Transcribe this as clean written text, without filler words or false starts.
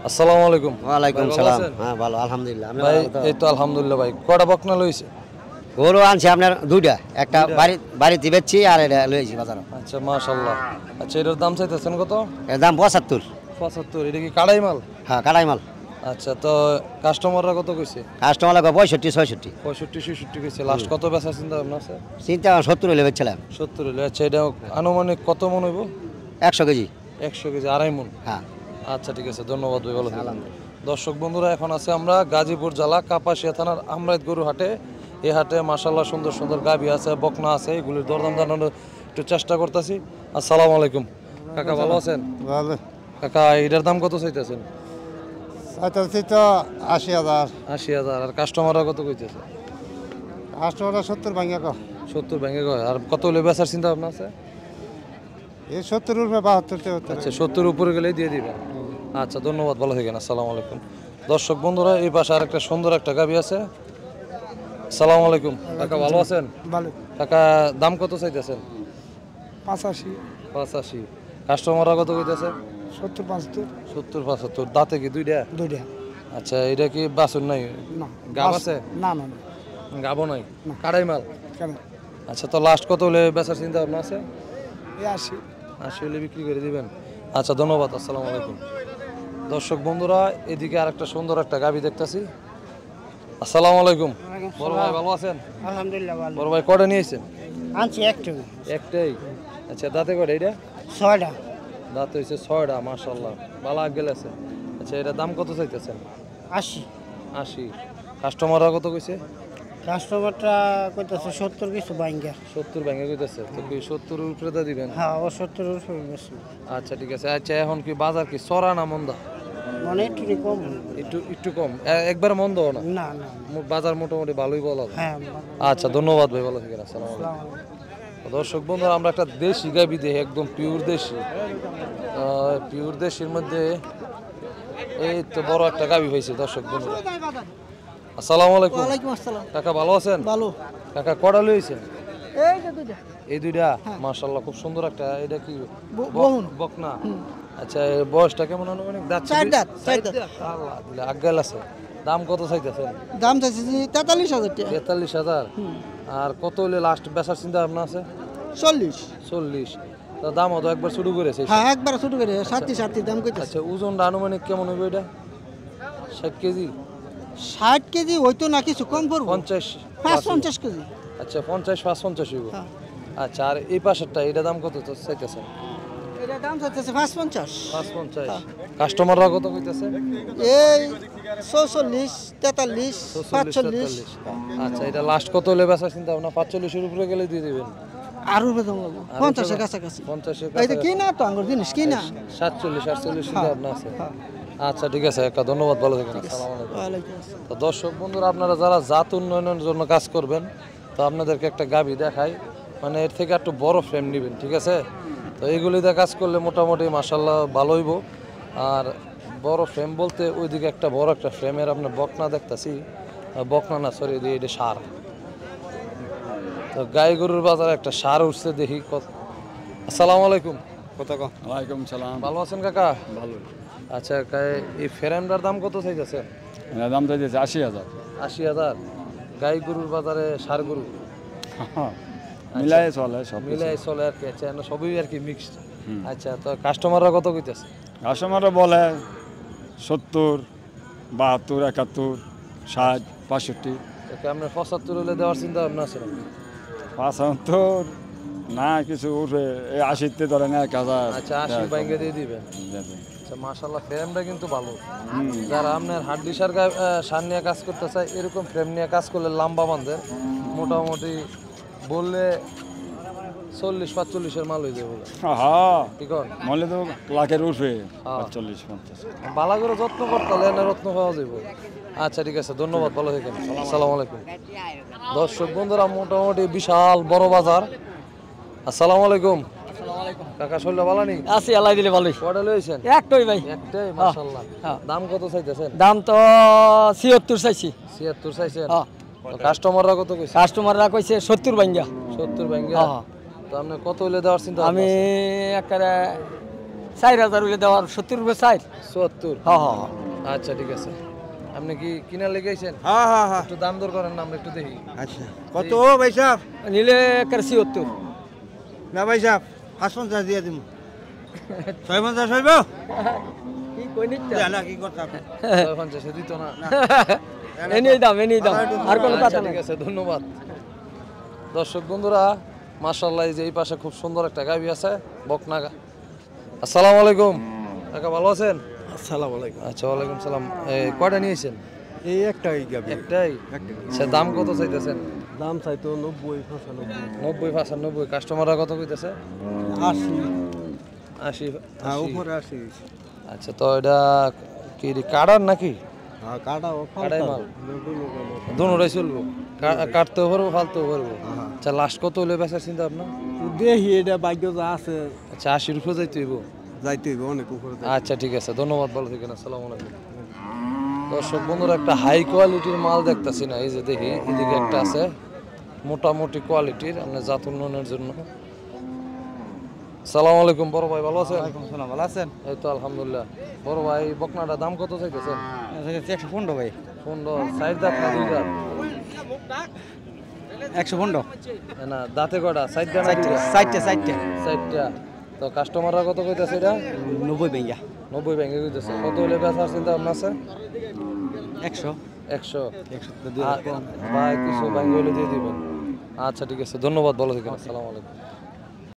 আসসালামু আলাইকুম। ওয়ালাইকুম ভাই ভালো সালাম। আছেন? হ্যাঁ ভালো আলহামদুলিল্লাহ। আপনি ভাই ভালো তো? এই তো আলহামদুলিল্লাহ ভাই। কয়টা বকনা লইছে? গরু আনছি আপনার দুইটা, একটা দুইটা? বাড়িতে বেচছি আর এটা লইছি বাজারে। আচ্ছা মাশাআল্লাহ। আচ্ছা এটার দাম চাইতেছেন কত? এর দাম 75। 75। এটা কি কাড়াই মাল? হ্যাঁ কালাই মাল। আচ্ছা তো কাস্টমাররা কত কইছে? কাস্টমার লাগবে 65 66। 65 66 কইছে। লাস্ট কত বেচার চিন্তা ভাবনা আছে? চিন্তা 70 হলে বেচছিলাম। 70 হইলো। আচ্ছা এটা আনুমানিক কত মন হইব? 100 কেজি। 100 কেজি, আড়াই মন। হ্যাঁ আচ্ছা ঠিক আছে, ধন্যবাদ ভাই, ভালো থাকবেন। আলহামদুলিল্লাহ। দর্শক বন্ধুরা, এখন আছে আমরা গাজীপুর জেলা কাপাসিয়া থানার আমরাইত গরু হাটে। এই হাটে মাশাআল্লাহ সুন্দর সুন্দর গাভী আছে, বকনা আছে, এগুলির দরদাম জানানোর একটু চেষ্টা করতেছি। আসসালামু আলাইকুম কাকা, ভালো আছেন? ভালো কাকা এটার দাম কত চাইতেছেন? চাইতেছি তো 80,000। 80,000। আর কাস্টমাররা কত কইতেছে? কাস্টমাররা 70 ভাঙিয়া কো 70 ভেঙে গয়। আর কত হলে বেচার চিন্তা ভাবনা আছে? এই 70 রুপে 72 আচ্ছা 70 উপরে গেলেই দিয়ে দিবেন। আচ্ছা ধন্যবাদ, ভালো থাকেন। আসসালামু আলাইকুম। দর্শক বন্ধুরা, এই পাশে আর একটা সুন্দর একটা গাভী আছে। আসসালামু আলাইকুম কাকা, ভালো আছেন? ভালো কাকা দাম কত চাইতেছেন? 85 85। কাস্টমাররা কত কইতেছে? 70 75 70 75। দাঁতে কি দুইটা? দুইটা। আচ্ছা এটা কি বাছুর নাই? না গাব আছে? না না না গাবও নাই, কাড়াই মাল। কেন আচ্ছা তো লাস্ট কত হলে বেচার চিন্তা ভাবনা আছে? এই 80। 80 হলে বিক্রি করে দিবেন। আচ্ছা ধন্যবাদ। আসসালামু আলাইকুম। দর্শক বন্ধুরা, এদিকে আরেকটা সুন্দর একটা গাভী দেখতেছি। আসসালামু আলাইকুম। বড় ভাই ভালো আছেন? আলহামদুলিল্লাহ ভালো। বড় ভাই কয়টা নিয়েছেন? আনছি একটু একটাই। আচ্ছা দাঁতে কয়টা এটা? 6টা। দাঁত হয়েছে 6টা, মাশাআল্লাহ ভালো আগেল আছে। আচ্ছা এটার দাম কত চাইতেছেন? 80। 80। কাস্টমাররা কত কইছে? কাস্টমারটা কইতাছে 70 কিছু ভাঙিয়া। 70 ভেঙে কইতেছে। তো কি 70 এর উপরে দা দিবেন? হ্যাঁ ও 70 এর উপরে বেশি। আচ্ছা ঠিক আছে। আচ্ছা এখন কি বাজার কি চড়া না মন্দা? মানে একটু কম। একটু একটু কম, একবার মন্দ না? না না বাজার মোটামুটি ভালোই বলা যায়। হ্যাঁ আচ্ছা ধন্যবাদ ভাই, ভালো থাকেন। আসসালামু আলাইকুম। দর্শক বন্ধুরা, আমরা একটা দেশি গাভী দেখি, একদম পিওর দেশি। পিওর দেশির মধ্যে এই তো বড় একটা গাভী হয়েছে। দর্শক বন্ধুরা আসসালামু আলাইকুম। ওয়ালাইকুম আসসালাম। কাকা ভালো আছেন? ভালো। কাকা কড়া লইছেন? এই যে দুইটা। এই দুইটা মাশাআল্লাহ খুব সুন্দর একটা। এটা কি বহন। বকনা? আচ্ছা এর বয়সটা কেমন আনুমানিক? দাঁত চার দাঁত, চার দাঁত। আল্লাহ দিলে আজ্ঞাল আছে। দাম কত চাইতেছেন? দাম চাইছি 43,000 টাকা। 43,000। আর কত হলে লাস্ট বেচার চিন্তা ভাবনা আছে? 40। 40। তা দাম হতো একবার শুরু করেছে। হ্যাঁ একবার ছোট করে 37 দাম কইতাছে। আচ্ছা ওজনটা আনুমানিক কেমন হবে এটা? 60 কেজি? 60 কেজি হইতো না, কিছু কম পড়বো। 50? 50 কেজি। আচ্ছা 50 55 হইব। হ্যাঁ। আচ্ছা আর এই পাশেরটা এটা দাম কত চাইতেছেন? এটা দাম চাইতেছে 55। 55। কাস্টমাররা কত কইতেছে? এই 44 43 45। আচ্ছা এটা লাস্ট কত হলে বেচা চিন্তা ভাবনা? 45 এর উপরে গেলে দিয়ে দিবেন? আরো বেতন লাগবে 50 এর কাছাকাছি। 50 এর এই তো কাছে কি না তো আঙ্গুর জিনিস কি না। 47 48 চিন্তা ভাবনা আছে। আচ্ছা ঠিক আছে একটা, ধন্যবাদ, ভালো থাকেন। আসসালামু আলাইকুম। ওয়ালাইকুম আসসালাম। তো দর্শক বন্ধুরা, আপনারা যারা জাত উন্নয়নের জন্য কাজ করবেন, তো আপনাদেরকে একটা গাভী দেখাই, মানে এর থেকে একটু বড় ফ্রেম নেবেন, ঠিক আছে? তো এইগুলিতে কাজ করলে মোটামুটি মাশাআল্লাহ ভালো হইব। আর বড় ফ্রেম বলতে ওইদিকে একটা বড় একটা ফ্রেমের আপনার বকনা দেখতাছি, বকনা না সরি এটা সার। তো গাই গরুর বাজারে একটা সার উঠছে দেখি। আসসালামু আলাইকুম। ওয়ালাইকুম সালাম। ভালো আছেন কাকা? ভালো। আচ্ছা এই ফ্রেমটার দাম কত চাইতেছে? এর দাম চাইছে 80,000। 80,000। গাই গরুর বাজারে সার গরু মিলাই চলে সব মিলাই চলে আর কি। আচ্ছা সবই আর কি মিক্সড। আচ্ছা তো কাস্টমাররা কত কইতেছে? কাস্টমাররা বলে 70 72 71 60 65। ওকে আপনার 75 হলে দেওয়ার চিন্তা ভাবনা আছে নাকি? 75 না কিছু উঠবে, এই 80তে ধরেন 1000। আচ্ছা 80 বাইঙ্গে দিয়ে দিবেন। আচ্ছা মাশাআল্লাহ ফ্রেমটা কিন্তু ভালো। যারা আপনার হাড্ডি সার নিয়ে কাজ করতে চায়, এরকম ফ্রেম নিয়ে কাজ করলে লম্বা বান্ধে মোটামুটি বললে 40 45 এর মাল হয়ে যাবে। হ্যাঁ ঠিক আছে, মনে তো লাখের উঠবে 40 50। বালা করে যত্ন করতে হলে না রত্ন পাওয়া যাবে। আচ্ছা ঠিক আছে, ধন্যবাদ, ভালো থাকেন। আসসালামু আলাইকুম। দর্শক বন্ধুরা, মোটামুটি বিশাল বড় বাজার। আসসালামু আলাইকুম। কাকা শরীরটা ভালো নেই? আছি আল্লাহ দিলে ভালোই। কয়টা লইছেন? একটাই ভাই। একটাই, মাশাআল্লাহ। দাম কত চাইতেছেন? দাম তো 76 চাইছি। 76 চাইছেন? হ্যাঁ। তো কাস্টমাররা কত কইছে? কাস্টমাররা কইছে 70 ভাঙ্গা। 70 ভাঙ্গা। হ্যাঁ। তো আপনি কত হইলে দেওয়ার চিন্তা? আমি একেবারে 4,000 হইলে দেওয়ার 70 রুপে 4। 74। হ্যাঁ হ্যাঁ আচ্ছা ঠিক আছে। আপনি কি কিনা লেগেছেন? হ্যাঁ হ্যাঁ হ্যাঁ একটু দাম দর করেন না, আমরা একটু দেখি। আচ্ছা কত ভাই সাহেব? নিলে একের 76। না ভাই সাহেব 550 দিয়ে দিমু 650 হইব কি কই নিতে? না কি করতে আপনি 50 দিত না। এনি দাম আর কোনো আচ্ছা কথা ঠিক নাই। আছে, ধন্যবাদ। দর্শক বন্ধুরা, মাশাআল্লাহ এই যে এই পাশে খুব সুন্দর একটা গাভী আছে, বকনা। আসসালামু আলাইকুম কাকা, ভালো আছেন? আসসালামু আলাইকুম। আচ্ছা ওয়ালাইকুম সালাম। কয়টা নিয়েছেন? এই একটাই গাবি একটাই। আচ্ছা দাম কত চাইতেছেন? দাম চাইতো 90 95 90 95। কাস্টমাররা কত কইতেছে? 80 80। হ্যাঁ উপরে 80 আচ্ছা তো এটা কি কাটার নাকি? হ্যাঁ কাটাও কাটাই মাল দুটোটাই চলবো, কাটতেও পারবো ফালতেও পারবো। আচ্ছা লাস্ট কত হলে বেচার চিন্তা আপনার? দেখি এটা ভাগ্য যা আছে আচ্ছা 80 রুপে যাইতে হইব। যাইতে হইব অনেক উপরে আচ্ছা ঠিক আছে, ধন্যবাদ, ভালো থাকেন। আসসালামু আলাইকুম। দর্শক বন্ধুরা, একটা হাই কোয়ালিটির মাল দেখতেছি না, এই যে দেখি এদিকে একটা আছে মোটামুটি কোয়ালিটির, আপনার জাত উন্নয়নের জন্য। সালাম আলাইকুম বড় ভাই, ভালো আছেন? ভালো আছেন? এই তো আলহামদুলিল্লাহ। বড় ভাই বকনাটার দাম কত চাইতেছেন? 115 ভাই 15। সাইড দাঁত না দুই দাঁত? 115 না দাঁতে কটা? সাইড দাঁত না দুই দাঁত? সাইডটা। তো কাস্টমাররা কত কইতাছে এটা? 90 ভাইয়া 90 ভেঙে কইতাছে। কত হলে বেচার চিন্তা ভাবনা আছে? 100 100। ভাই কিছু ভেঙে হলে দিয়ে দিবেন। আচ্ছা ঠিক আছে, ধন্যবাদ, ভালো থাকেন। আসসালামু আলাইকুম।